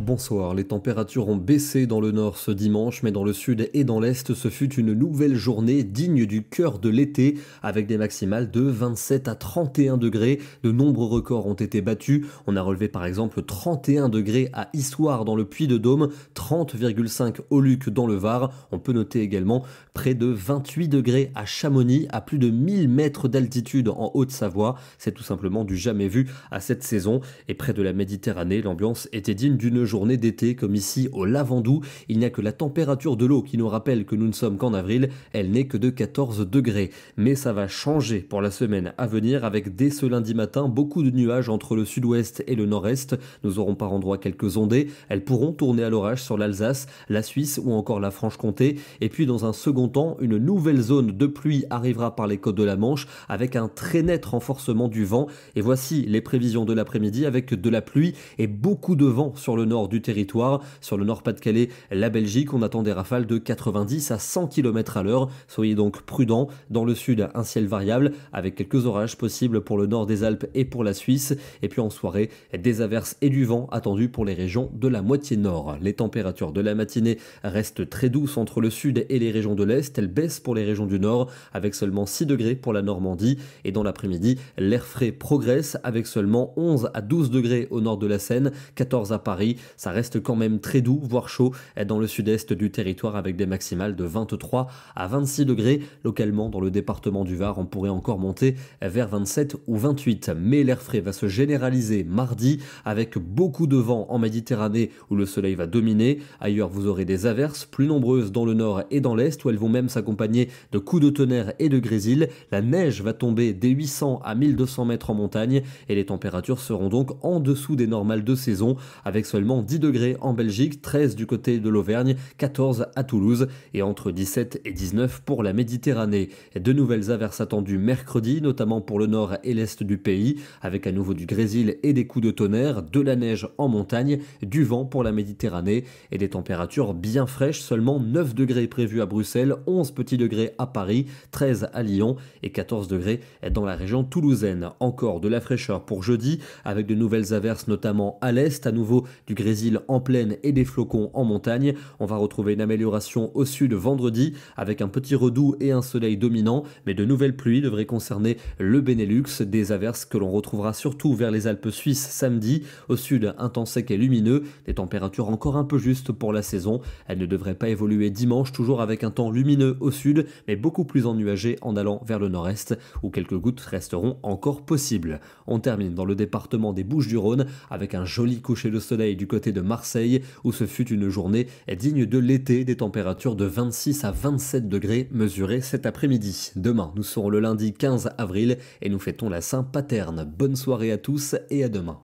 Bonsoir, les températures ont baissé dans le nord ce dimanche, mais dans le sud et dans l'est, ce fut une nouvelle journée digne du cœur de l'été, avec des maximales de 27 à 31 degrés. De nombreux records ont été battus. On a relevé par exemple 31 degrés à Issoire dans le Puy-de-Dôme, 30,5 au Luc dans le Var. On peut noter également près de 28 degrés à Chamonix, à plus de 1000 mètres d'altitude en Haute-Savoie. C'est tout simplement du jamais vu à cette saison. Et près de la Méditerranée, l'ambiance était digne d'une journée d'été comme ici au Lavandou. Il n'y a que la température de l'eau qui nous rappelle que nous ne sommes qu'en avril. Elle n'est que de 14 degrés. Mais ça va changer pour la semaine à venir avec dès ce lundi matin beaucoup de nuages entre le sud-ouest et le nord-est. Nous aurons par endroits quelques ondées. Elles pourront tourner à l'orage sur l'Alsace, la Suisse ou encore la Franche-Comté. Et puis dans un second temps, une nouvelle zone de pluie arrivera par les côtes de la Manche avec un très net renforcement du vent. Et voici les prévisions de l'après-midi avec de la pluie et beaucoup de vent sur le nord du territoire. Sur le nord-Pas-de-Calais, la Belgique, on attend des rafales de 90 à 100 km à l'heure. Soyez donc prudents. Dans le sud, un ciel variable avec quelques orages possibles pour le nord des Alpes et pour la Suisse. Et puis en soirée, des averses et du vent attendus pour les régions de la moitié nord. Les températures de la matinée restent très douces entre le sud et les régions de l'est. Elles baissent pour les régions du nord avec seulement 6 degrés pour la Normandie. Et dans l'après-midi, l'air frais progresse avec seulement 11 à 12 degrés au nord de la Seine, 14 à Paris. Ça reste quand même très doux, voire chaud dans le sud-est du territoire avec des maximales de 23 à 26 degrés. Localement, dans le département du Var, on pourrait encore monter vers 27 ou 28. Mais l'air frais va se généraliser mardi avec beaucoup de vent en Méditerranée où le soleil va dominer. Ailleurs, vous aurez des averses plus nombreuses dans le nord et dans l'est où elles vont même s'accompagner de coups de tonnerre et de grésil. La neige va tomber des 800 à 1200 mètres en montagne et les températures seront donc en dessous des normales de saison avec seulement 10 degrés en Belgique, 13 du côté de l'Auvergne, 14 à Toulouse et entre 17 et 19 pour la Méditerranée. De nouvelles averses attendues mercredi, notamment pour le nord et l'est du pays, avec à nouveau du grésil et des coups de tonnerre, de la neige en montagne, du vent pour la Méditerranée et des températures bien fraîches, seulement 9 degrés prévus à Bruxelles, 11 petits degrés à Paris, 13 à Lyon et 14 degrés dans la région toulousaine. Encore de la fraîcheur pour jeudi, avec de nouvelles averses notamment à l'est, à nouveau du grésil en plaine et des flocons en montagne. On va retrouver une amélioration au sud vendredi avec un petit redoux et un soleil dominant, mais de nouvelles pluies devraient concerner le Benelux, des averses que l'on retrouvera surtout vers les Alpes suisses samedi. Au sud, un temps sec et lumineux, des températures encore un peu justes pour la saison. Elles ne devraient pas évoluer dimanche, toujours avec un temps lumineux au sud, mais beaucoup plus ennuagé en allant vers le nord-est, où quelques gouttes resteront encore possibles. On termine dans le département des Bouches-du-Rhône avec un joli coucher de soleil du côté de Marseille, où ce fut une journée digne de l'été, des températures de 26 à 27 degrés mesurées cet après-midi. Demain, nous serons le lundi 15 avril et nous fêtons la Saint-Paterne. Bonne soirée à tous et à demain.